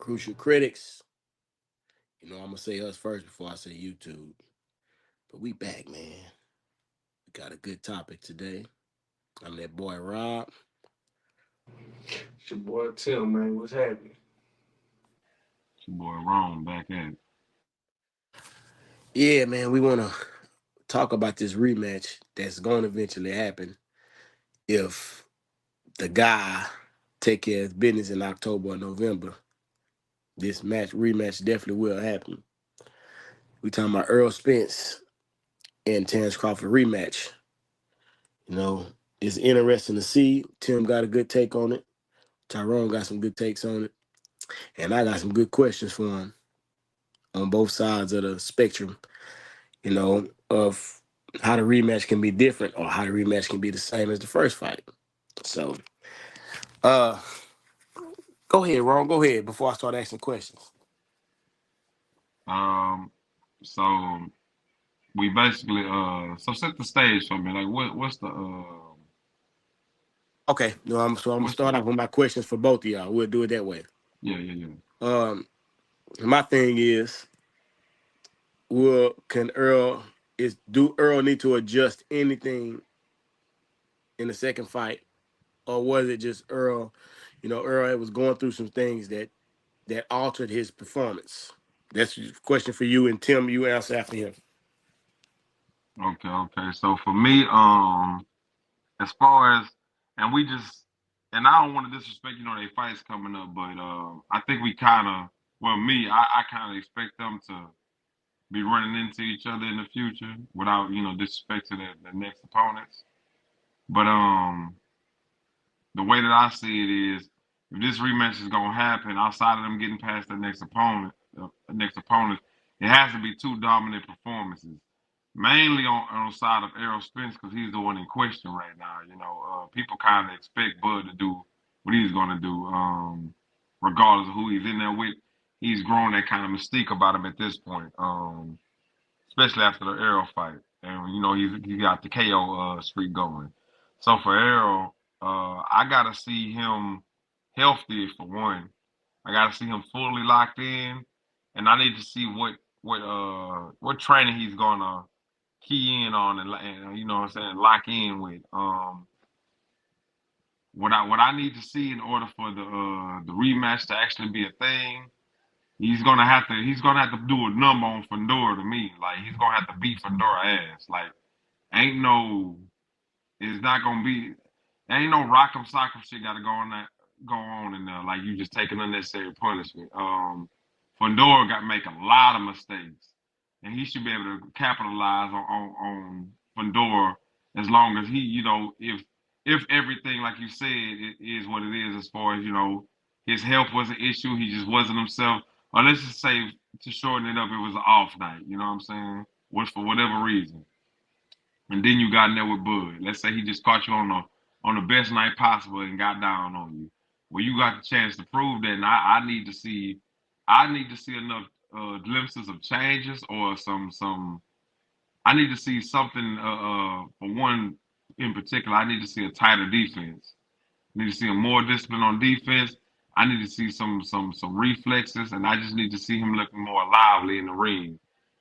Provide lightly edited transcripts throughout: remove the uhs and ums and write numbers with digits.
crucial critics. I'm gonna say us first before I say YouTube. But we back, man. We got a good topic today. I'm that boy Rob. It's your boy Tim, man. What's happening? Your boy Rome back at it. Yeah, man, we wanna talk about this rematch that's gonna eventually happen if the guy take care of his business in October or November. This rematch definitely will happen. We talking about Earl Spence and Terence Crawford rematch. You know, it's interesting to see. Tim got a good take on it. Tyrone got some good takes on it. And I got some good questions for him on both sides of the spectrum, of how the rematch can be different or how the rematch can be the same as the first fight. So, uh, go ahead, Ron. Go ahead before I start asking questions. Um, so we basically so set the stage for me. Like what's the Okay, no, I'm gonna what's the start off with my questions for both of y'all. We'll do it that way. yeah. Um, my thing is, will can Earl is do Earl need to adjust anything in the second fight, or was it just Earl? Earl was going through some things that altered his performance. That's a question for you, and Tim, you answer after him. Okay. So for me, as far as and we just and I don't want to disrespect, they fights coming up, but I think we kinda I kinda expect them to be running into each other in the future without, disrespect to the next opponents. But the way that I see it is, if this rematch is gonna happen, outside of them getting past the next opponent, it has to be two dominant performances. Mainly on the side of Errol Spence because he's the one in question right now. People kind of expect Bud to do what he's gonna do, regardless of who he's in there with. He's grown that kind of mystique about him at this point, especially after the Errol fight, and he got the KO streak going. So for Errol, I gotta see him healthy for one. I gotta see him fully locked in, and I need to see what training he's gonna key in on and what I'm saying, lock in with. What I need to see in order for the rematch to actually be a thing, he's gonna have to do a number on Fedor to me. Like he's gonna have to beat Fedor ass. Like ain't no it's not gonna be ain't no rock'em sock'em shit gotta go on in there. Like you just taking unnecessary punishment. Fedor got to make a lot of mistakes, and he should be able to capitalize on Fedor as long as if everything like you said it is what it is as far as his health was an issue, he just wasn't himself. Or let's just say to shorten it up, it was an off night. You know what I'm saying? Was for whatever reason, and then you got in there with Bud. Let's say he just caught you on the best night possible and got down on you. Well, you got the chance to prove that, and I need to see enough glimpses of changes or some. I need to see something. For one in particular, I need to see a tighter defense. I need to see a more discipline on defense. I need to see some reflexes, and I just need to see him looking more lively in the ring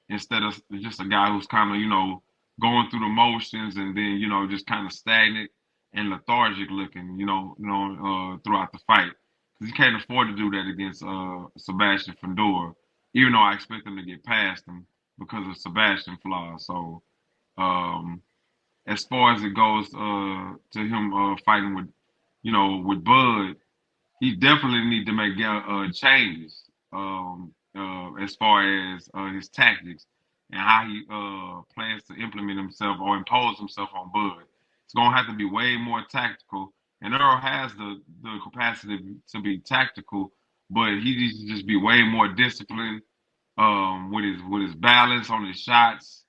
instead of just a guy who's kind of going through the motions and then just kind of stagnant and lethargic looking throughout the fight because he can't afford to do that against Sebastian Fedor, even though I expect him to get past him because of Sebastian flaws. So um, as far as it goes to him fighting with Bud, he definitely need to make changes as far as his tactics and how he plans to implement himself or impose himself on Bud. It's gonna have to be way more tactical, and Earl has the capacity to be tactical, but he needs to just be way more disciplined with his balance on his shots,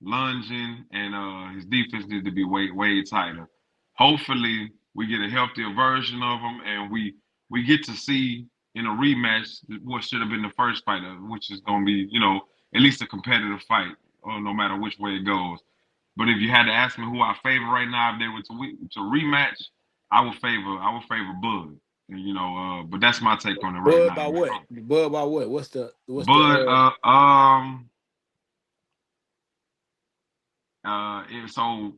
lunging, and his defense needs to be way tighter. Hopefully, we get a healthier version of him, and we get to see in a rematch what should have been the first fight, which is going to be at least a competitive fight, no matter which way it goes. But if you had to ask me who I favor right now, if they were to rematch, I would favor Bud But that's my take on it right Bud now, by man. what? Bud by what? What's the But so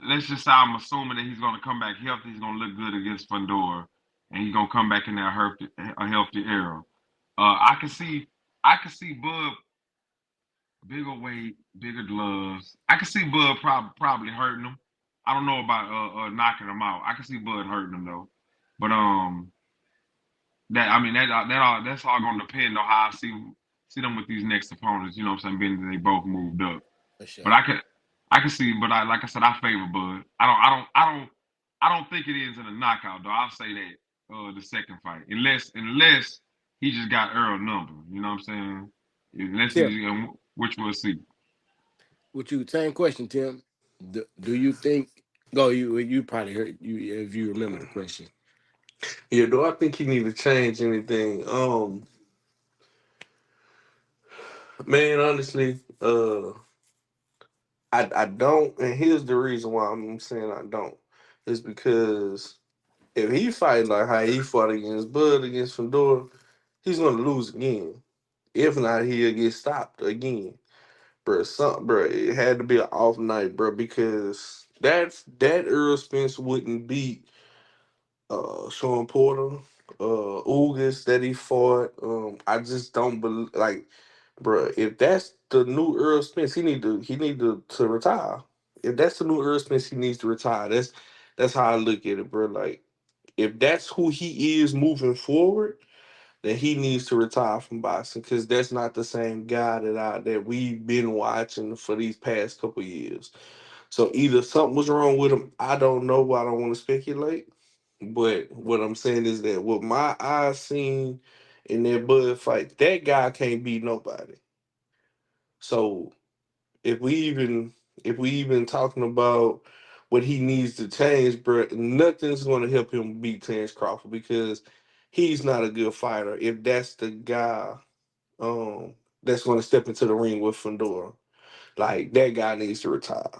let's just say I'm assuming that he's going to come back healthy. He's going to look good against Fundora, and he's going to come back in there a healthy Errol. I can see, Bud bigger weight, bigger gloves. I can see Bud probably hurting him. I don't know about knocking him out. I can see Bud hurting him though, but that I mean that's all going to depend on how I see them with these next opponents. You know what I'm saying? Being that they both moved up. for But sure? I can see, but like I said, I favor Bud. I don't think it is in a knockout though. I'll say that the second fight, unless he just got Earl number. You know what I'm saying? Unless Tim, he, which we'll see. what you same question, Tim? Do you think? Go, you probably heard you if you remember the question. Yeah, do I think he need to change anything? Man, honestly, I don't, and here's the reason why I'm saying I don't. Is because if he fight like how he fought against Bud against Fedor, he's gonna lose again. If not, he'll get stopped again. Bro, it had to be an off night, bro, because that Earl Spence wouldn't beat Sean Porter, Ugas that he fought. I just don't believe, like, bro, if that's the new Earl Spence, he need to retire. If that's the new Earl Spence, he needs to retire. That's how I look at it, bro. Like, if that's who he is moving forward, then he needs to retire from boxing because that's not the same guy that we've been watching for these past couple years. So either something was wrong with him, I don't know. I don't want to speculate, but what I'm saying is that what my eyes seen in that Bud fight, that guy can't beat nobody. So if we even if we even talking about what he needs to change, bro, nothing's going to help him beat Terence Crawford because he's not a good fighter. If that's the guy that's going to step into the ring with Fedor, like that guy needs to retire.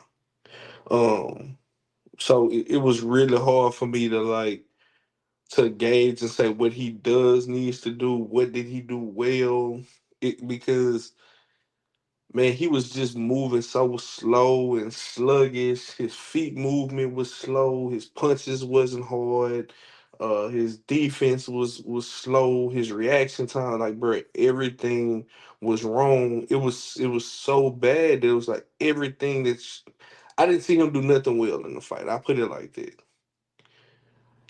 Um, so it was really hard for me to gauge and say what he does needs to do. What did he do well? Because man, he was just moving so slow and sluggish. His feet movement was slow. His punches wasn't hard. His defense was slow. His reaction time, like bro, everything was wrong. It was so bad that it was like everything I didn't see him do nothing well in the fight. I put it like that.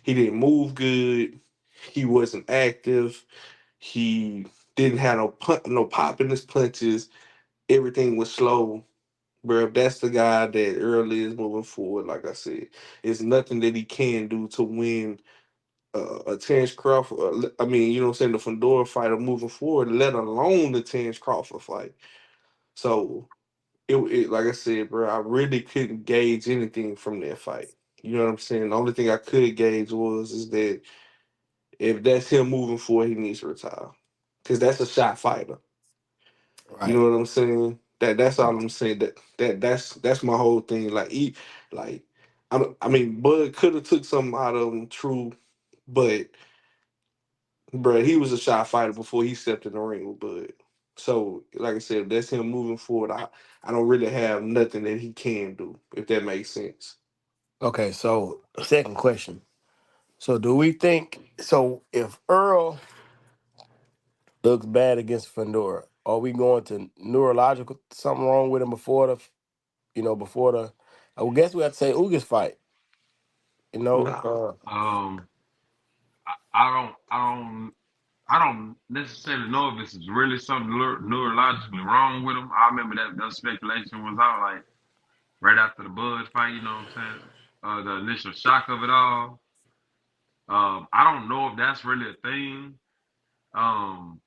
He didn't move good. He wasn't active. He didn't have no pop in his punches. Everything was slow. Bro, if that's the guy that early is moving forward, like I said, it's nothing that he can do to win a Terence Crawford. I mean, you know what I'm saying, the Fedor fighter moving forward, let alone the Terence Crawford fight. So, like I said, bro, I really couldn't gauge anything from that fight. You know what I'm saying? The only thing I could gauge is that if that's him moving forward, he needs to retire. Because that's a shot fighter. You know Right. what I'm saying? That's all I'm saying. That's my whole thing. Like I mean, Bud could have took something out of him, true, but bruh, he was a shot fighter before he stepped in the ring with Bud. So, like I said, if that's him moving forward, I don't really have nothing that he can do, if that makes sense. Okay, so second question. So do we think so if Earl looks bad against Fedora, are we going to neurological something wrong with him before before the I would guess we have to say Ugas fight, you know? Nah. Um, I don't necessarily know if this is really something neurologically wrong with him. I remember that speculation was out like right after the Bud fight. You know what I'm saying? The initial shock of it all. I don't know if that's really a thing. Um,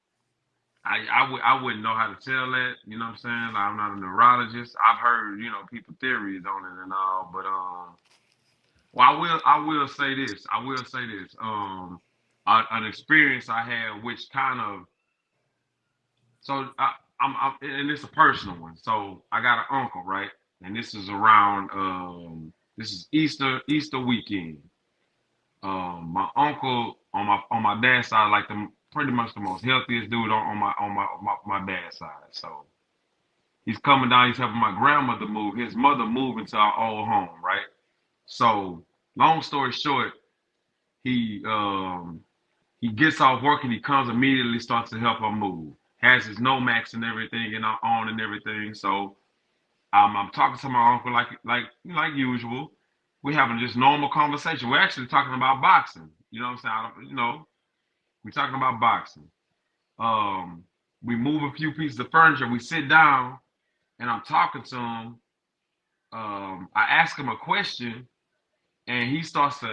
I wouldn't know how to tell that. You know what I'm saying? Like, I'm not a neurologist. I've heard people theories on it and all, but well, I will say this. I will say this. An experience I had, which kind of so and it's a personal one. So I got an uncle, right? And this is around this is Easter weekend. My uncle on my dad's side, like the pretty much the most healthiest dude on my dad's side. So he's coming down. He's helping my grandmother move. His mother moved into our old home, right? So long story short, he um he gets off work and he comes immediately, starts to help her move. Has his Nomax and everything and on and everything. So I'm talking to my uncle like usual. We having just normal conversation. We're actually talking about boxing. You know what I'm saying? We're talking about boxing. Um, we move a few pieces of furniture. We sit down and I'm talking to him. I ask him a question and he starts to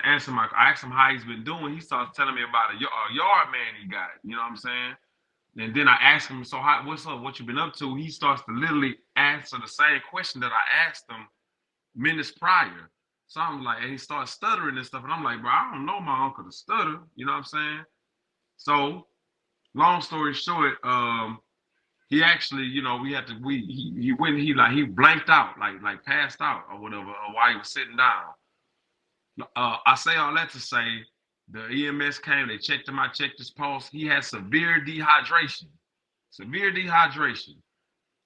answer my. I ask him how he's been doing. He starts telling me about a yard man he got. You know what I'm saying? And then I ask him, so what's up? What you been up to? He starts to literally answer the same question that I asked him minutes prior. So I'm like, and he starts stuttering and stuff, and I'm like, bro, I don't know my uncle to stutter. You know what I'm saying? So long story short, he actually, we had to, he went, he blanked out, like passed out or whatever, while he was sitting down. I say all that to say, the EMS came, they checked him out, checked his pulse. He had severe dehydration,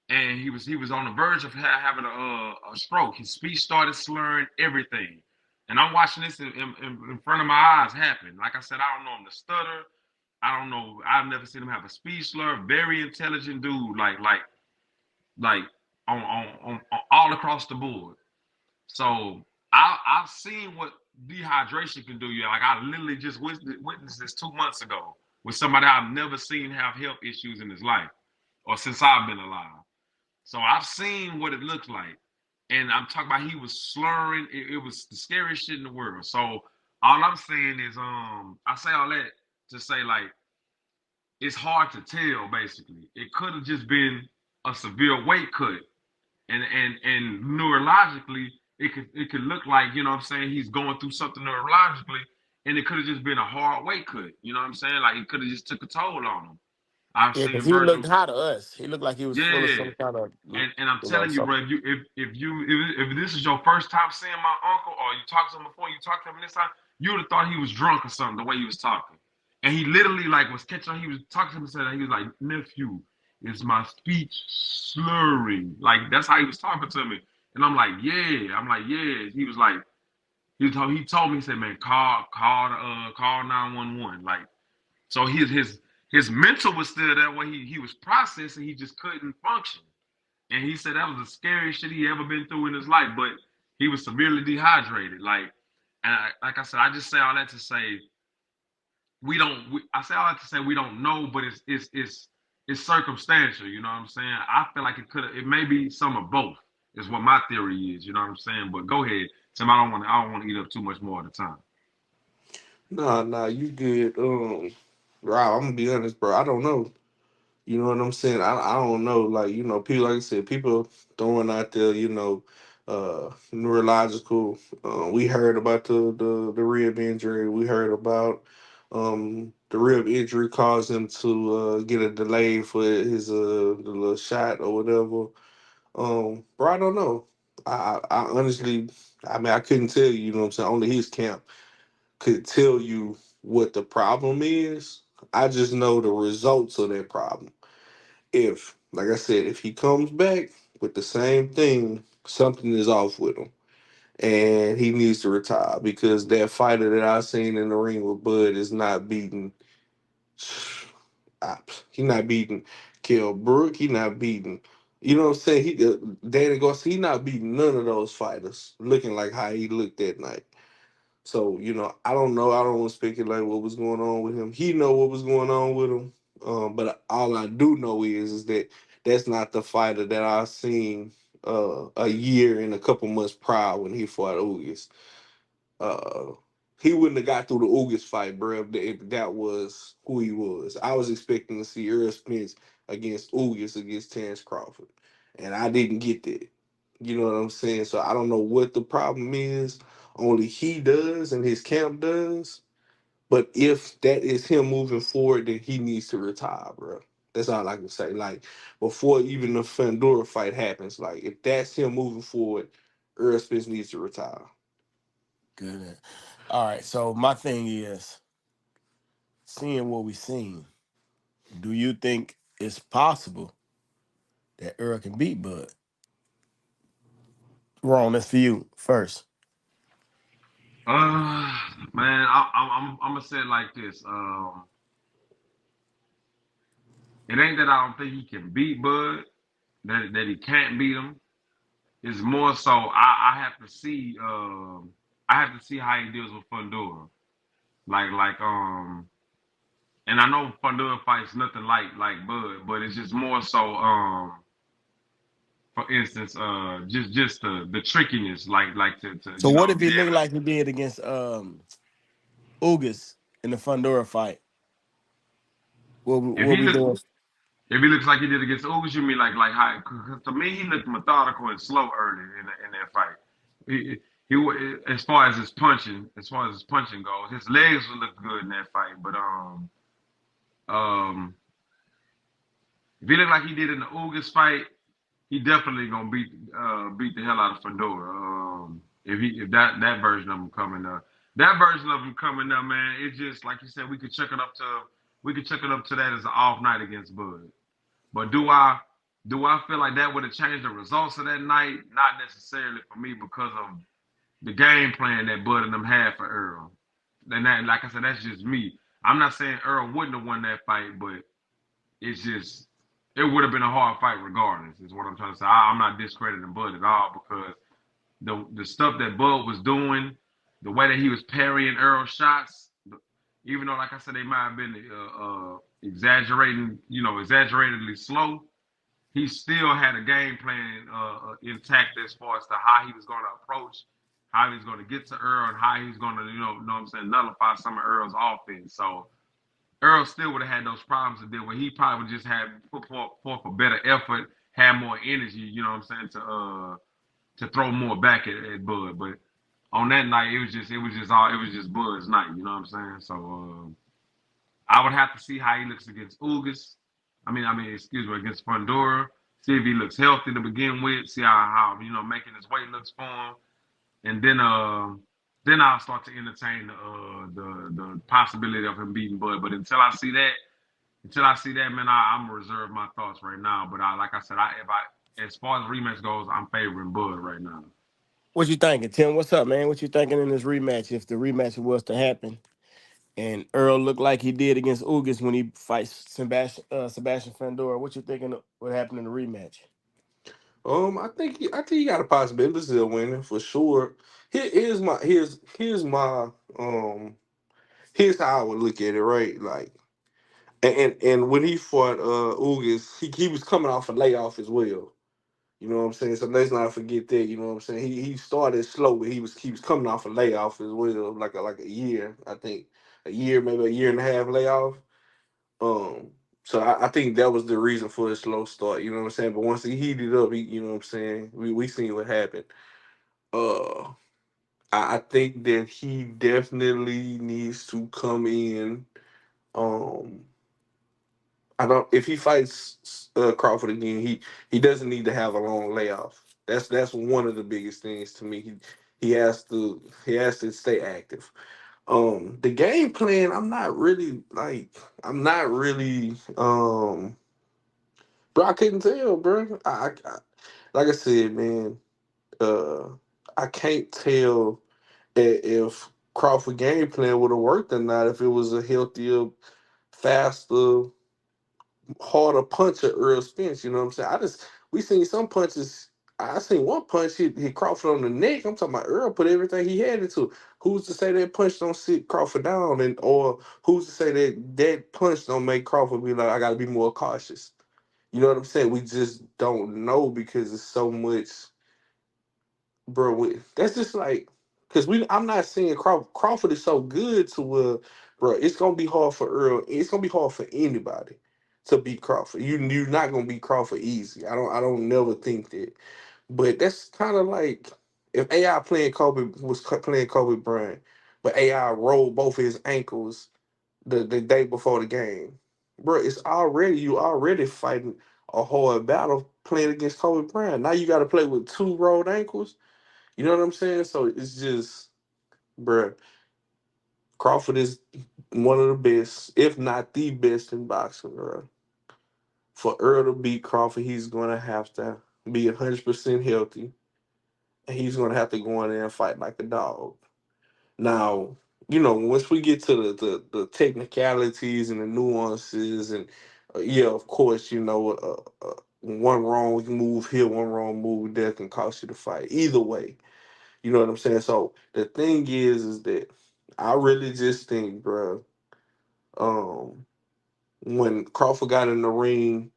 and he was on the verge of having a stroke. His speech started slurring, everything. And I'm watching this in front of my eyes happen. Like I said, I don't know him to stutter. I don't know. I've never seen him have a speech slur. Very intelligent dude, like on all across the board. So I've seen what dehydration can do. You like I literally just witnessed this 2 months ago with somebody I've never seen have health issues in his life or since I've been alive. So I've seen what it looks like, and I'm talking about he was slurring. It was the scariest shit in the world. So all I'm saying is, I say all that to say like it's hard to tell. Basically, it could have just been a severe weight cut, and neurologically it could look like, what I'm saying, he's going through something neurologically, and it could have just been a hard weight cut. You know what I'm saying? Like it could have just took a toll on him. I've Yeah, because seen he Virgil. looked high to us. He looked like he was full of Yeah, some kind of, and I'm telling you, bro, something. if this is your first time seeing my uncle, or you talked to him before, you talked to him this time, you would have thought he was drunk or something the way he was talking. And he literally like was catching on. He was talking to him and said he was like, nephew, is my speech slurring? Like that's how he was talking to me. And I'm like, yeah. I'm like, yeah. He was like, he told me, he said, man, call 911. Like, so his mental was still there where he was processing, he just couldn't function. And he said that was the scariest shit he ever been through in his life. But he was severely dehydrated. Like I said, I just say all that to say we don't. I say all that to say we don't know, but it's circumstantial. You know what I'm saying? I feel like it may be some of both. Is what my theory is. You know what I'm saying? But go ahead, Tim. I don't want to eat up too much more of the time. Nah, you good. Rob, I'm gonna be honest, bro. I don't know. You know what I'm saying? I don't know. Like, people, like I said, people throwing out there, neurological. We heard about the rib injury. We heard about the rib injury caused him to get a delay for his the little shot or whatever. Bro, I don't know. I honestly, I mean, I couldn't tell you. You know what I'm saying? Only his camp could tell you what the problem is. I just know the results of that problem. If, like I said, if he comes back with the same thing, something is off with him. And he needs to retire because that fighter that I seen in the ring with Bud is not beating. He not beating Kell Brook. He not beating. You know what I'm saying? Danny Garcia. He not beating none of those fighters looking like how he looked that night. So, I don't know. I don't want to speculate what was going on with him. He know what was going on with him. But all I do know is that that's not the fighter that I seen a year and a couple months prior when he fought Ugas. Uh, he wouldn't have got through the Ugas fight, bro, if that was who he was. I was expecting to see Errol Spence against Ugas against Terence Crawford, and I didn't get that. You know what I'm saying? So I don't know what the problem is. Only he does and his camp does. But if that is him moving forward, then he needs to retire, bro. That's all I can say. Like, before even the Fandora fight happens, like, if that's him moving forward, Errol Spence needs to retire. Good. All right. So my thing is, seeing what we seen, do you think it's possible that Earl can beat Bud? Wrong. That's for you first. Man, I'm gonna say it like this. It ain't that I don't think he can beat Bud, that he can't beat him. It's more so I have to see I have to see how he deals with Fundora. Like and I know Fundora fights nothing like Bud, but it's just more so for instance just the trickiness to So what if be he looked able to like he did against Ugas in the Fundora fight? if What he we look doing? if he looks like he did against Ugas, you mean like how? Cause to me, he looked methodical and slow early in that fight. As far as his punching, goes, his legs would look good in that fight. But um, if he looked like he did in the Ugas fight, he definitely gonna beat the hell out of Fedora. If that version of him coming up, man, it's just like you said, we could check it up to that as an off night against Bud. But do I feel like that would have changed the results of that night? Not necessarily for me because of the game plan that Bud and them had for Earl. And that, like I said, that's just me. I'm not saying Earl wouldn't have won that fight, but it's just it would have been a hard fight regardless. Is what I'm trying to say. I'm not discrediting Bud at all because the stuff that Bud was doing, the way that he was parrying Earl shots, even though like I said they might have been exaggerating, exaggeratedly slow, he still had a game plan intact as far as to how he was going to approach, how he was going to get to Earl, and how he's going to, know what I'm saying, nullify some of Earl's offense. So Earl still would have had those problems to deal with. He probably would just have put forth a better effort, had more energy, you know what I'm saying, to throw more back at Bud. But on that night, it was just Bud's night, you know what I'm saying? So I would have to see how he looks against Ugas. Excuse me, against Fundora. See if he looks healthy to begin with. See how making his weight looks for him, and then I'll start to entertain the possibility of him beating Bud. But until I see that, man, I'm gonna reserve my thoughts right now. But like I said, as far as rematch goes, I'm favoring Bud right now. What you thinking, Tim? What's up, man? What you thinking in this rematch? If the rematch was to happen, and Earl looked like he did against Ugas when he fights Sebastian Fandora, what you thinking would happen in the rematch? I think he got a possibility of winning for sure. Here's my um here's how I would look at it, right? Like and when he fought Ugas, he was coming off a layoff as well. You know what I'm saying? So let's not forget that. You know what I'm saying? He started slow, but he was coming off a layoff as well, like a year, I think, a year, maybe a year and a half layoff. Um, so I think that was the reason for his slow start. You know what I'm saying? But once he heated up, you know what I'm saying? We seen what happened. Uh, I think that he definitely needs to come in. Um, I don't. If he fights Crawford again, he doesn't need to have a long layoff. That's one of the biggest things to me. He has to stay active. The game plan, I'm not really bro. I couldn't tell, bro. Like I said, man. Uh, I can't tell if Crawford game plan would have worked or not if it was a healthier, faster, harder puncher Earl Spence. You know what I'm saying? We seen some punches. I seen one punch hit Crawford on the neck. I'm talking about Earl put everything he had into. Who's to say that punch don't sit Crawford down, or who's to say that punch don't make Crawford be like, I got to be more cautious. You know what I'm saying? We just don't know because it's so much, bro. That's just like because I'm not saying Crawford is so good to bro. It's gonna be hard for Earl. It's gonna be hard for anybody to beat Crawford. You're not gonna beat Crawford easy. I don't never think that. But that's kind of like if AI playing Kobe Bryant, but AI rolled both his ankles the day before the game, bro. You already fighting a hard battle playing against Kobe Bryant. Now you got to play with two rolled ankles. You know what I'm saying? So it's just, bruh, Crawford is one of the best, if not the best in boxing, bro. For Earl to beat Crawford, he's going to have to be 100% healthy, and he's going to have to go in there and fight like a dog. Now, once we get to the technicalities and the nuances, and yeah, of course, one wrong move here, one wrong move there can cost you the fight. Either way, you know what I'm saying. So the thing is that I really just think, bro, um, when Crawford got in the ring,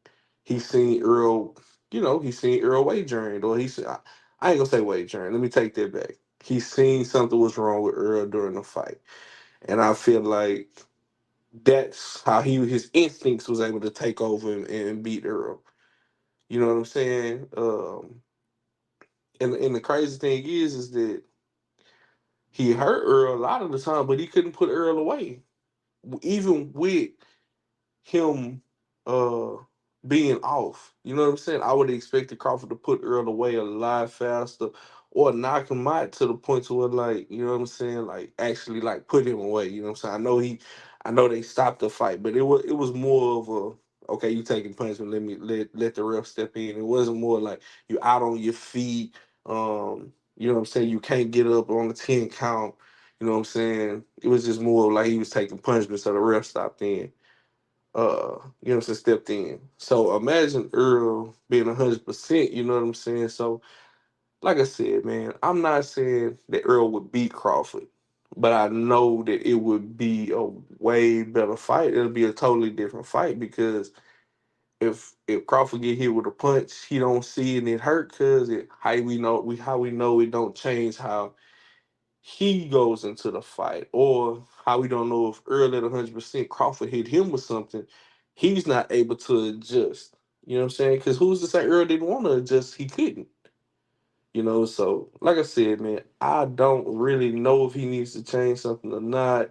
he seen Earl, he seen Earl wagering, or I ain't gonna say wagering. Let me take that back. He seen something was wrong with Earl during the fight, and I feel like that's how his instincts was able to take over and beat Earl. You know what I'm saying? And the crazy thing is that he hurt Earl a lot of the time, but he couldn't put Earl away, even with him uh being off. You know what I'm saying? I would have expected Crawford to put Earl away a lot faster, or knock him out to the point to where, like, you know what I'm saying, like actually like put him away. You know what I'm saying? I know they stopped the fight, but it was more of a, okay, you taking punishment, let the ref step in. It wasn't more like you out on your feet. You know what I'm saying? You can't get up on the 10 count. You know what I'm saying? It was just more like he was taking punishment, so the ref stopped in. You know what I'm saying, stepped in. So imagine Earl being 100%, you know what I'm saying? So, like I said, man, I'm not saying that Earl would beat Crawford, but I know that it would be a way better fight. It'll be a totally different fight, because if Crawford get hit with a punch, he don't see it and it hurt, because how we know it don't change how he goes into the fight, or how we don't know if early at 100% Crawford hit him with something, he's not able to adjust. You know what I'm saying? Because who's to say Earl didn't want to adjust? He couldn't. So like I said, man, I don't really know if he needs to change something or not.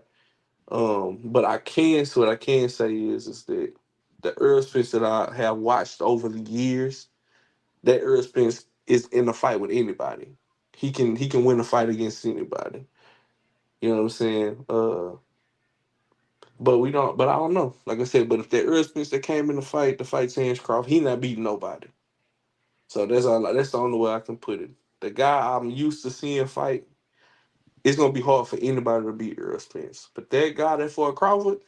But so what I can say is that the Earl Spence that I have watched over the years, that Earl Spence is in a fight with anybody. He can win a fight against anybody. You know what I'm saying? But we don't. But I don't know. Like I said, but if that Errol Spence that came in the fight Terence Crawford, he not beating nobody. So that's all. That's the only way I can put it. The guy I'm used to seeing fight, it's gonna be hard for anybody to beat Errol Spence. But that guy that fought Crawford,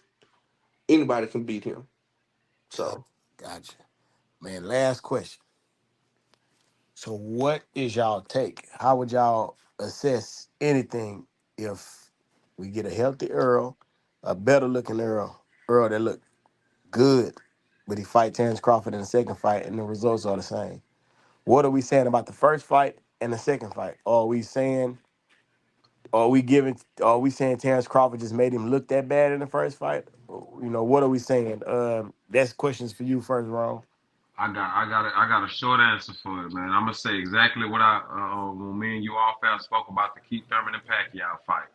anybody can beat him. Gotcha. So Gotcha. Man, last question. So, what is y'all take? How would y'all assess anything if we get a healthy Earl, a better looking Earl that look good, but he fight Terence Crawford in the second fight, and the results are the same? What are we saying about the first fight and the second fight? Are we saying Terence Crawford just made him look that bad in the first fight? What are we saying? That's questions for you first, Ron. I got a short answer for it, man. I'm gonna say exactly what I when me and you all fast spoke about the Keith Thurman and Pacquiao fight.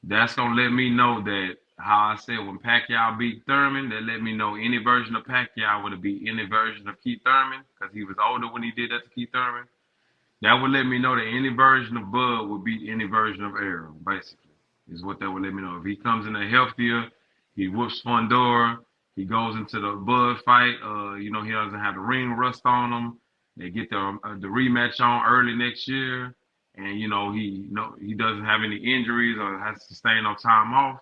That's gonna let me know that how I said when Pacquiao beat Thurman, that let me know any version of Pacquiao would be any version of Keith Thurman because he was older when he did that to Keith Thurman. That would let me know that any version of Bud would beat any version of Errol, basically, is what that would let me know. If he comes in a healthier, he whoops Fundora, he goes into the Bud fight, he doesn't have the ring rust on him. They get the rematch on early next year, and he doesn't have any injuries or has to sustain no time off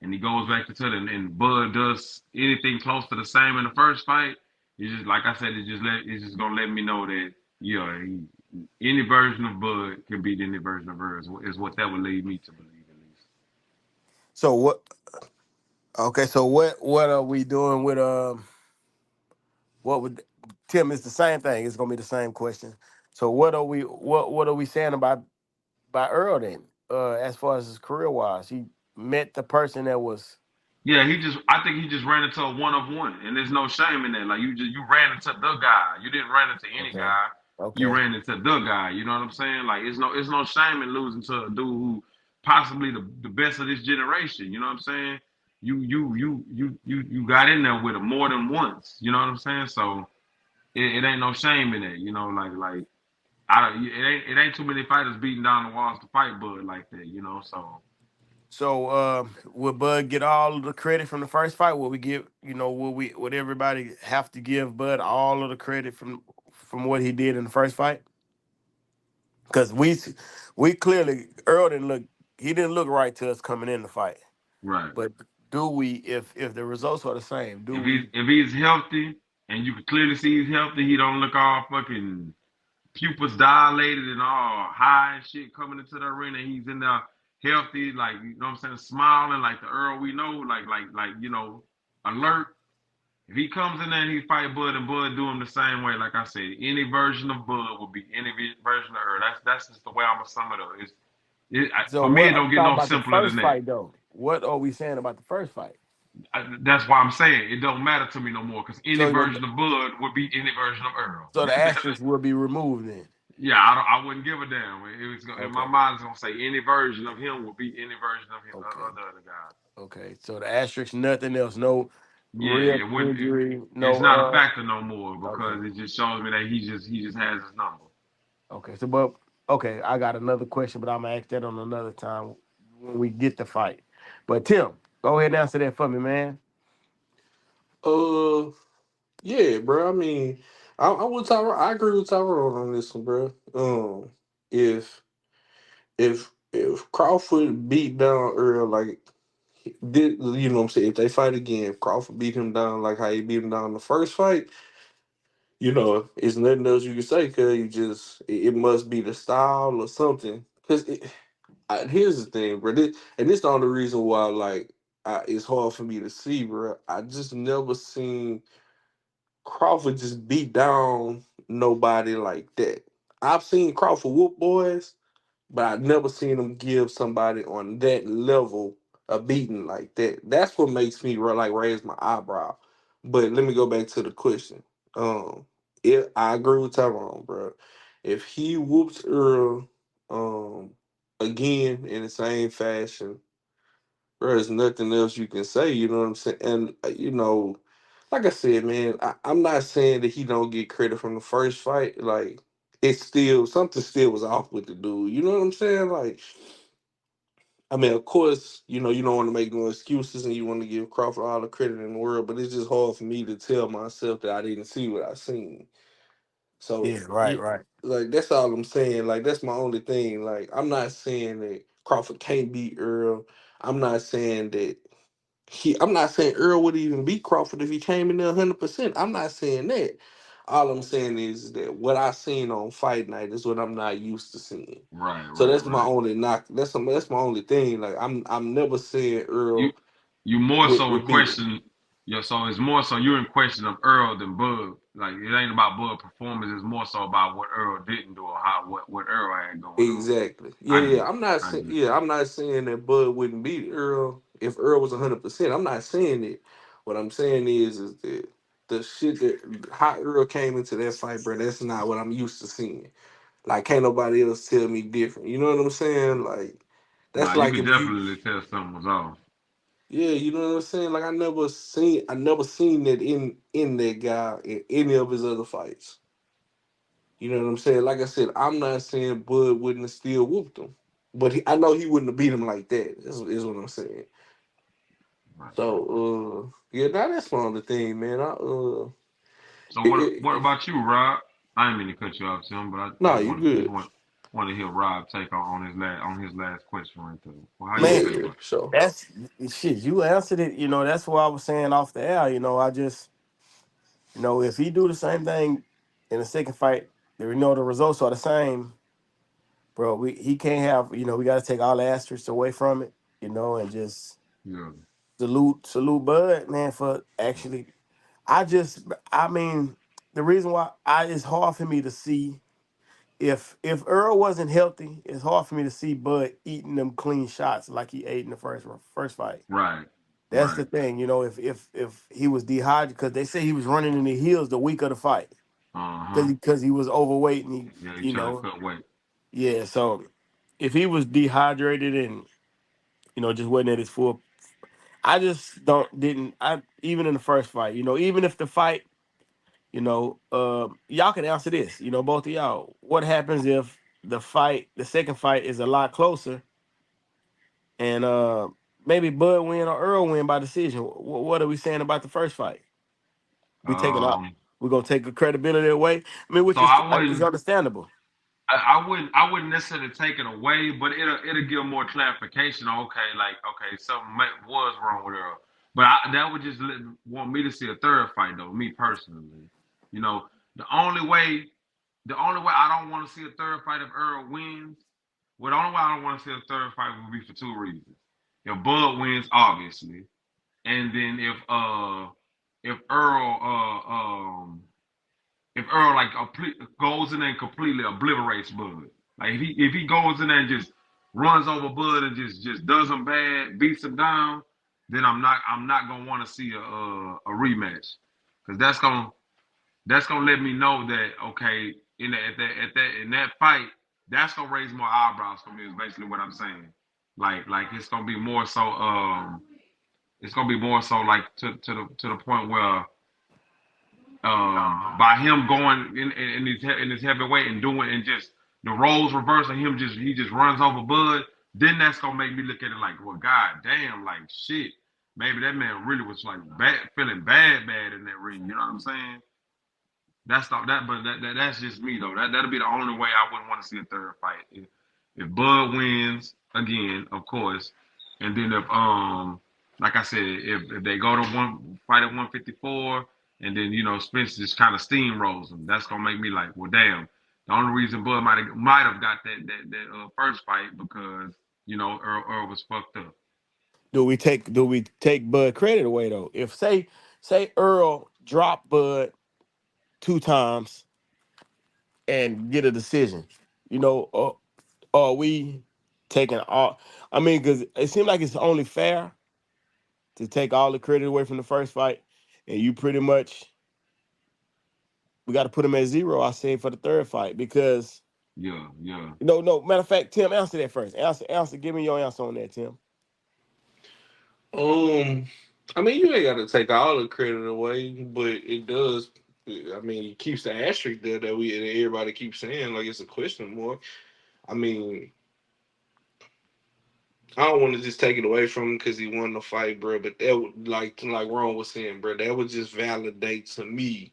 and he goes back to it, and Bud does anything close to the same in the first fight, it's just like I said, it's just gonna let me know that any version of Bud can beat any version of her is what that would lead me to believe at least. So what? Okay, so what are we doing with what would Tim? It's the same thing. It's gonna be the same question. So what are we saying about Earl then? As far as his career wise, he met the person that was Yeah, I think he just ran into a one of one, and there's no shame in that. Like you ran into the guy. You didn't run into any okay. guy. You Okay. ran into the guy. You know what I'm saying? Like it's no shame in losing to a dude who possibly the best of this generation. You know what I'm saying? You got in there with him more than once. You know what I'm saying? So it ain't no shame in that. Like it ain't too many fighters beating down the walls to fight Bud like that. So So would Bud get all of the credit from the first fight? Will we give would everybody have to give Bud all of the credit from what he did in the first fight? Because we clearly Earl didn't look he didn't look right to us coming in the fight. Right. But do we if the results are the same, do we If he's healthy and you can clearly see he's healthy, he don't look all fucking pupils dilated and all high and shit coming into the arena. He's in there healthy, like you know what I'm saying, smiling like the Earl we know, like alert. If he comes in there and he fight Bud and Bud do him the same way, like I said, any version of Bud will be any version of Earl. That's just the way I'm gonna sum it up. so For me, what it I'm don't get talking no about the simpler than first that. fight though? What are we saying about the first fight? That's why I'm saying it don't matter to me no more because any So version of Bud would be any version of Earl. so the asterisk will be removed then. Yeah, I wouldn't give a damn. In my Okay. mind, it's gonna say any version of him will be any version of him Okay. of the other guy. Okay. So the asterisk, nothing else, no Yeah, real it wouldn't. injury, It's no not a factor no more okay. because it just shows me that he just has his number. Okay. So but okay, I got another question, but I'm gonna ask that on another time when we get the fight. But Tim, go ahead and answer that for me, man. Uh, yeah, bro. I mean, I would Tyron. I agree with Tyrone on this one, bro. If if Crawford beat down Earl like did you know what I'm saying? If they fight again, if Crawford beat him down like how he beat him down in the first fight, it's nothing else you can say because it must be the style or something. Because here's the thing, bro. And this the only reason why like it's hard for me to see, bro. I just never seen Crawford just beat down nobody like that. I've seen Crawford whoop boys, but I've never seen him give somebody on that level a beating like that. That's what makes me like raise my eyebrow. But let me go back to the question. Um, if I agree with Tyrone, bro. If he whoops Earl, um, again in the same fashion, there's nothing else you can say. You know what I'm saying? And like I said, man, I'm not saying that he don't get credit from the first fight. Like it's still something still was off with the dude. You know what I'm saying? Like, I mean, of course, you don't want to make no excuses and you want to give Crawford all the credit in the world, but it's just hard for me to tell myself that I didn't see what I seen. So, Yeah, right, right. like that's all I'm saying. Like that's my only thing. Like I'm not saying that Crawford can't beat Earl. I'm not saying that I'm not saying Earl would even beat Crawford if he came in there 100%. I'm not saying that. All I'm saying is that what I seen on fight night is what I'm not used to seeing. Right, So right, that's my right. only knock. That's my only thing. Like I'm never saying You Earl you more so in would beat him. question. Yeah, so it's more so you're in question of Earl than Bud. Like it ain't about Bud performance. It's more so about what Earl didn't do or how what Earl had going on. Exactly. Yeah, I yeah. get you. I get you. I'm not saying that Bud wouldn't beat Earl if Earl was 100%. I'm not saying it. What I'm saying is that the shit that how Earl came into that fight, bro, that's not what I'm used to seeing. Like can't nobody else tell me different. You know what I'm saying? Like Nah, that's you like could if you definitely tell something was off. yeah, you know what I'm saying? Like I never seen that in that guy in any of his other fights. You know what I'm saying? Like I said, I'm not saying Bud wouldn't have still whooped him, but I know he wouldn't have beat him like that. Is what I'm saying. Right, right. So yeah, now that's one other thing, man. So It, what it, about you, Rob? I didn't mean to cut you off, Tim, but I nah, just you want good. want to hear Rob take on his last question right there. Well, how you Yeah, Man, feel yeah, about so that's shit. You answered it. That's what I was saying off the air. I just, if he do the same thing in the second fight, we know the results are the same, bro. He can't have. We got to take all the asterisks away from it. And just it? Yeah, salute Bud, man, for actually. I mean, the reason why it's hard for me to see if Earl wasn't healthy, it's hard for me to see Bud eating them clean shots like he ate in the first fight. right, That's the right. thing, if he was dehydrated, because they say he was running in the heels the week of the fight, Uh because huh. he was overweight and Yeah, he you trying to know, cut weight. yeah. So if he was dehydrated and just wasn't at his full, I just didn't. I even in the first fight, even if the fight, y'all can answer this, both of y'all. What happens if the second fight, is a lot closer and maybe Bud win or Earl win by decision. What are we saying about the first fight? We taking out. Um, We're gonna take the credibility away. I mean, so which I is wouldn't. understandable. I wouldn't necessarily take it away, but it'll give more clarification. Okay, like okay, something was wrong with Earl, but that would just want me to see a third fight though. Me personally, you know, the only way the only way I don't want to see a third fight if Earl wins. Well, the only way I don't want to see a third fight would be for two reasons. If Bud wins, obviously, and then if Earl if Earl like goes in there and completely obliterates Bud, like if he goes in there and just runs over Bud and just does him bad, beats him down, then I'm not gonna want to see a rematch because that's gonna let me know that okay in that fight that's gonna raise more eyebrows for me is basically what I'm saying. Like it's gonna be more so it's gonna be more so like to the point where by him going in his heavyweight and doing and just the roles reverse and he just runs over Bud, then that's gonna make me look at it like, well, god damn, like shit, maybe that man really was like bad, feeling bad in that ring. You know what I'm saying? That's just me though. That'll be the only way I wouldn't want to see a third fight. If Bud wins again, of course, and then if like I said, if they go to one fight at 154, and then Spence just kind of steamrolls them, that's gonna make me like, well, damn. The only reason Bud might have got that first fight because Earl was fucked up. Do we take Bud credit away though? If say Earl drop Bud 2 times and get a decision, you know, are we taking all? I mean, because it seems like it's only fair to take all the credit away from the first fight, and you pretty much we got to put him at zero. I say for the third fight because Yeah, yeah. no. Matter of fact, Tim, answer that first. Answer. Give me your answer on that, Tim. Um, I mean, you ain't got to take all the credit away, but it does. I mean, it keeps the asterisk there that everybody keeps saying like it's a question mark. I mean, I don't want to just take it away from him because he won the fight, bro. But that would like Ron was saying, bro. That would just validate to me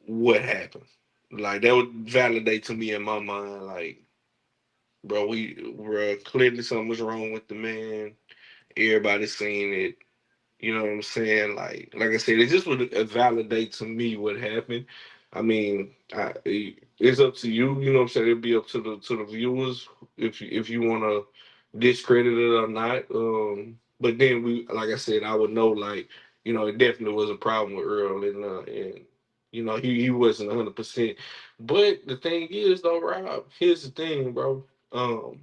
what happened. Like that would validate to me in my mind, like, bro, clearly something was wrong with the man. Everybody's seen it. You know what I'm saying? Like I said, it just would validate to me what happened. I mean, it's up to you. You know what I'm saying? It'd be up to the viewers if you want to discredit it or not. But then like I said, I would know like it definitely was a problem with Earl and he wasn't 100%. But the thing is though, Rob, here's the thing, bro. Um,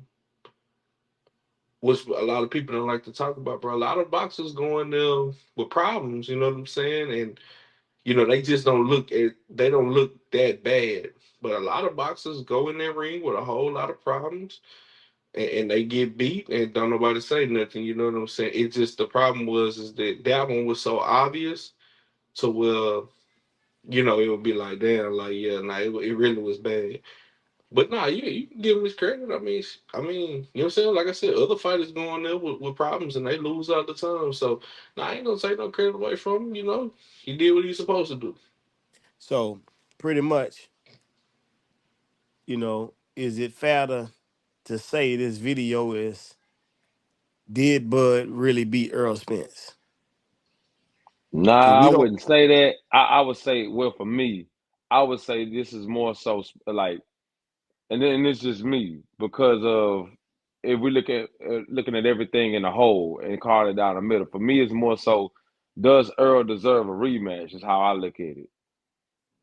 which a lot of people don't like to talk about, bro. A lot of boxers go in there with problems, you know what I'm saying? And they don't look that bad. But a lot of boxers go in that ring with a whole lot of problems and they get beat and don't nobody say nothing, you know what I'm saying? It just the problem was is that one was so obvious to where, it would be like, damn, like yeah, nah, it really was bad. But nah, you can give him his credit. I mean, you know what I'm saying? Like I said, other fighters go on there with problems and they lose all the time. So nah, I ain't gonna take no credit away from him, He did what he's supposed to do. So pretty much, is it fair to say this video is did Bud really beat Earl Spence? Because Nah, I we don't. wouldn't say that. I would say, well, for me, I would say this is more so like, and then it's just me because of if we look at looking at everything in a whole and call it down the middle. For me, it's more so, does Earl deserve a rematch? Is how I look at it.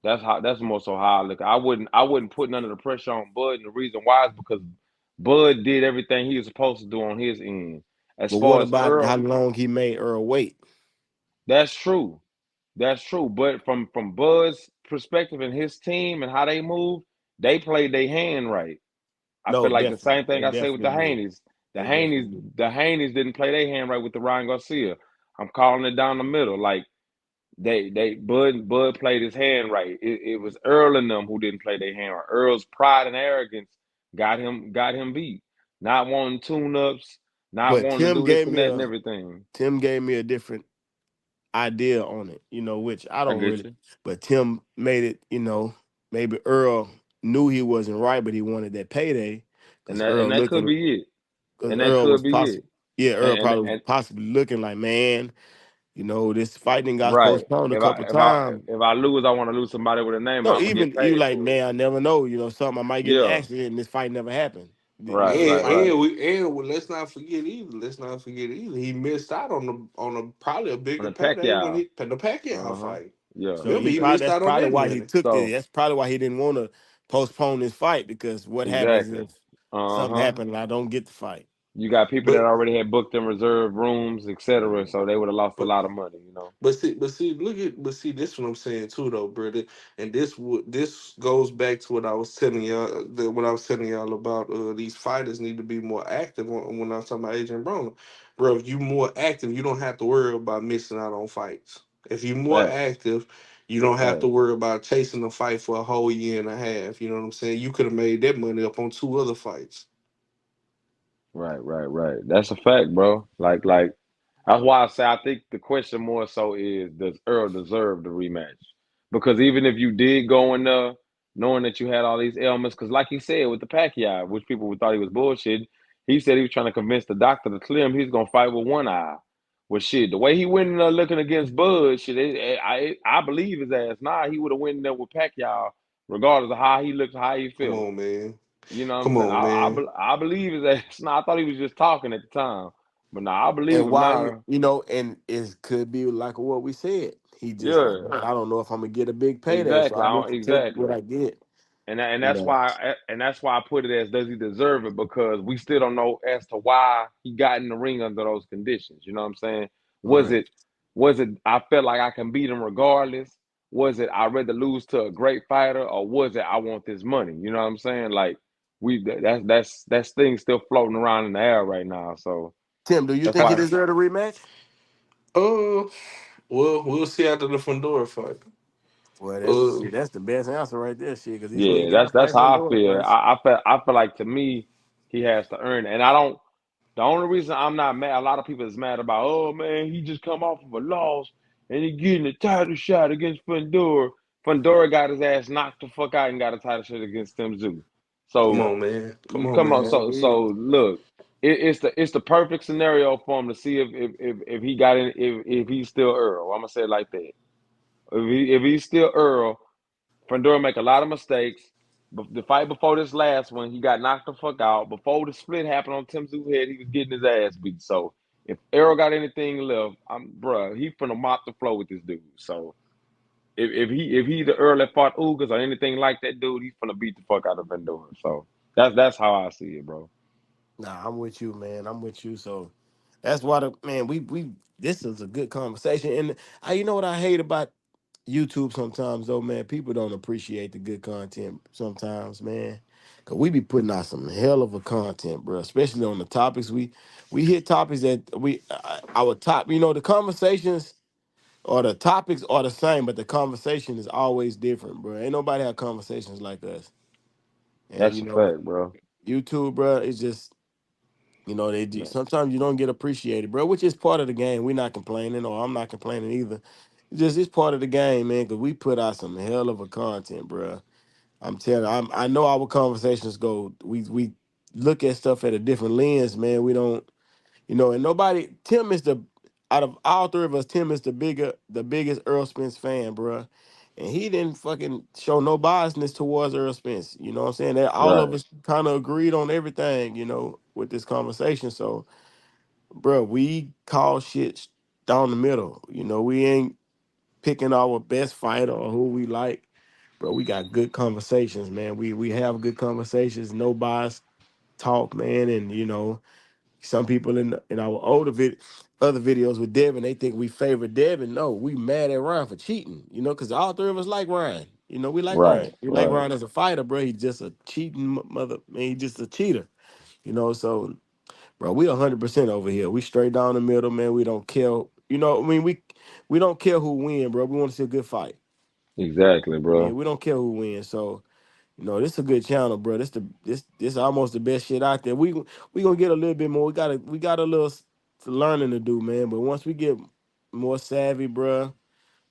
That's more so how I look. I wouldn't put none of the pressure on Bud, and the reason why is because Bud did everything he was supposed to do on his end. As But what far as about how Earl, long he made Earl wait? that's true. That's true. But from Bud's perspective and his team and how they move, they played their hand right. I No, feel like the definitely. same thing They I say with definitely the did. Haney's. The They Haney's, definitely did. the Haney's didn't play their hand right with the Ryan Garcia. I'm calling it down the middle. Like Bud played his hand right. It was Earl and them who didn't play their hand right. Earl's pride and arrogance got him beat. Not wanting tune ups, not But wanting to do this and that and everything. Tim gave me a different idea on it, which I I don't get really. you, But Tim made it, maybe Earl knew he wasn't right, but he wanted that payday because and that could be it, and that Earl could was be it, possible. Yeah, Earl probably was and possibly looking like, man, this fighting got right. postponed a If I couple if I times. if I lose, I want to lose somebody with a name. No, I'm gonna get even paid like, for it. man, I never know. Something I might get in an Yeah, accident and this fight never happened. right, The right, And fight. right. let's not forget either. Let's not forget either. He missed out on a probably a On bigger the payday when Pacquiao, he the Pacquiao uh huh, fight. yeah. So Remember, he he probably missed that's out on probably that why he money. took the. So That's probably why he didn't want to postpone this fight because what happens exactly, if uh something huh. happened and I don't get the fight? You got people that But already had booked in reserved rooms, etc. So they would have lost a but lot of money, you know. but see, this what I'm saying too, though, brother. And this goes back to what I was telling y'all, what I was telling y'all about. These fighters need to be more active when I was talking about Adrian Broner, bro. If you more active, you don't have to worry about missing out on fights. If you more Facts, active, you don't have to facts. worry about chasing a fight for a whole year and a half. You know what I'm saying? You could have made that money up on two other fights. Right, right, right. That's a fact, bro. Like that's why I say I think the question more so is does Earl deserve the rematch? Because even if you did go in there knowing that you had all these ailments, because like he said with the Pacquiao, which people would thought he was bullshit, he said he was trying to convince the doctor to clear him. He's gonna fight with one eye. Well, shit, the way he went in there looking against Bud, shit, I believe his ass. Nah, he would have went in there with Pacquiao, regardless of how he looked, how he Come feeling. on, man. You know what I'm Come saying? on, man. I believe his ass. Nah, I thought he was just talking at the time, but nah, I believe And him why now. and it could be like what we said. He just like, Yeah, man, I don't know if I'm gonna get a big payday, so exactly. I I need don't, to take what exactly. I get. And You that's know, why I put it as does he deserve it because we still don't know as to why he got in the ring under those conditions. You know what I'm saying? Was right? it was it I felt like I can beat him regardless? Was it I rather lose to a great fighter or was it I want this money? You know what I'm saying? Like that's things still floating around in the air right now. So Tim, do you that's think he why deserved a rematch? Uh, well, we'll see after the Fundora fight. Well, Uh, that's the best answer right there, shit, because he yeah, got to that's fight how I Fundora feel. first. I feel like to me he has to earn it. And I don't the only reason I'm not mad, a lot of people is mad about, oh man, he just come off of a loss and he getting a title shot against Fundora. Fundora got his ass knocked the fuck out and got a title shot against Tim Zoo. come So on, man. Come on, come on, man. so look, it's the perfect scenario for him to see if he got in if he's still Earl. I'm gonna say it like that. If he's still Earl, Fundora make a lot of mistakes. But the fight before this last one, he got knocked the fuck out. Before the split happened on Tim Tszyu head, he was getting his ass beat. So if Errol got anything left, bruh, he finna mop the floor with this dude. So if he the Earl that fought Ugas or anything like that dude, he's finna beat the fuck out of Vendora. So that's how I see it, bro. Nah, I'm with you, man. I'm with you. So that's why the man we this is a good conversation. And you know what I hate about YouTube sometimes though, man. People don't appreciate the good content sometimes, man. Cause we be putting out some hell of a content, bro. Especially on the topics we hit topics that our top. The conversations or the topics are the same, but the conversation is always different, bro. Ain't nobody have conversations like us. And That's a fact, bro. YouTube, bro, it's just sometimes you don't get appreciated, bro, which is part of the game. We're not complaining, or I'm not complaining either. It's part of the game, man, because we put out some hell of a content, bro. I'm telling you, I know our conversations go. We look at stuff at a different lens, man. We don't, and nobody. Tim is the out of all three of us. Tim is the biggest Earl Spence fan, bro. And he didn't fucking show no biasness towards Earl Spence. You know what I'm saying? That all of Right. us kind of agreed on everything, with this conversation. So, bro, we call shit down the middle. We ain't picking our best fighter or who we like. Bro, we got good conversations, man. We have good conversations, no bias talk, man. And some people in our other videos with Devin, they think we favor Devin. No, we mad at Ryan for cheating. Because all three of us like Ryan. We like Right. Ryan. We like Right. Ryan as a fighter, bro. He's just a cheating mother. Man, he's just a cheater. So bro, we 100% over here. We straight down the middle, man. We don't care. I mean, we don't care who win, bro. We want to see a good fight. Exactly, Yeah, bro. we don't care who wins. So, This a good channel, bro. This almost the best shit out there. We gonna get a little bit more. We got a little learning to do, man. But once we get more savvy, bro,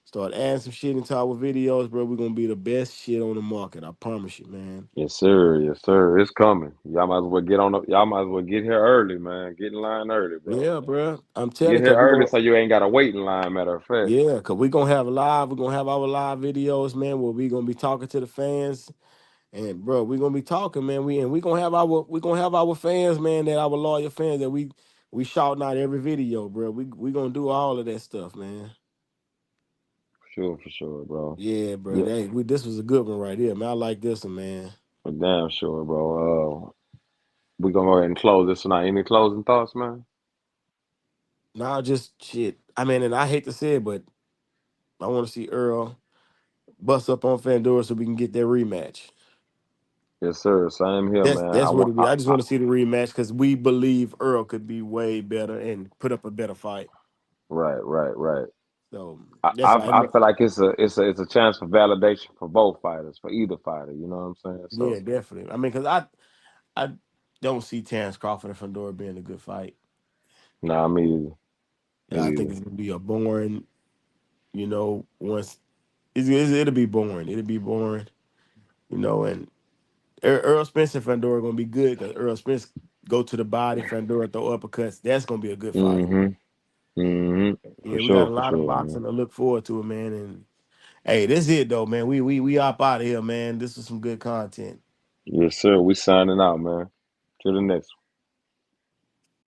start adding some shit into our videos, bro, we gonna be the best shit on the market. I promise you, man. Yes, sir. Yes, sir. It's coming. Y'all might as well get on. Y'all might as well get here early, man. Get in line early, bro. Yeah, bro. I'm Get telling, here cause we early gonna so you ain't got to wait in line. Matter of fact, yeah, cause we gonna have live. We're gonna have our live videos, man, where we gonna be talking to the fans. And bro, we gonna be talking, man. We gonna have our fans, man, that our loyal fans that we shouting out every video, bro. We gonna do all of that stuff, man. for sure, bro. Yeah, bro. Yeah, This was a good one right here, man. I like this one, man. for damn sure, bro. We gonna go ahead and close this tonight. Any closing thoughts, man? Now just shit. I mean, and I hate to say it, but I want to see Earl bust up on Fandora so we can get that rematch. Yes, sir. Same here, That's man. I that's what want. it be. I just want to see the rematch because we believe Earl could be way better and put up a better fight. Right, right, right. So I, that's I why. I feel like it's a chance for validation for both fighters, for either fighter. You know what I'm saying? Yeah, So, definitely. I mean, because I don't see Terence Crawford and Fedor being a good fight. nah, me either. Me Yeah, I think either. it's gonna be a boring. Once it'll be boring. It'll be boring. And Earl Spence and Fedor are gonna be good because Earl Spence go to the body, Fedor throw uppercuts. That's gonna be a good fight. Mm-hmm. Mm-hmm. Yeah, we got a For lot of sure, boxing man. to look forward to, man. And hey, this it though, man. We up out of here, man. This was some good content. Yes, sir. We signing out, man. To the next one.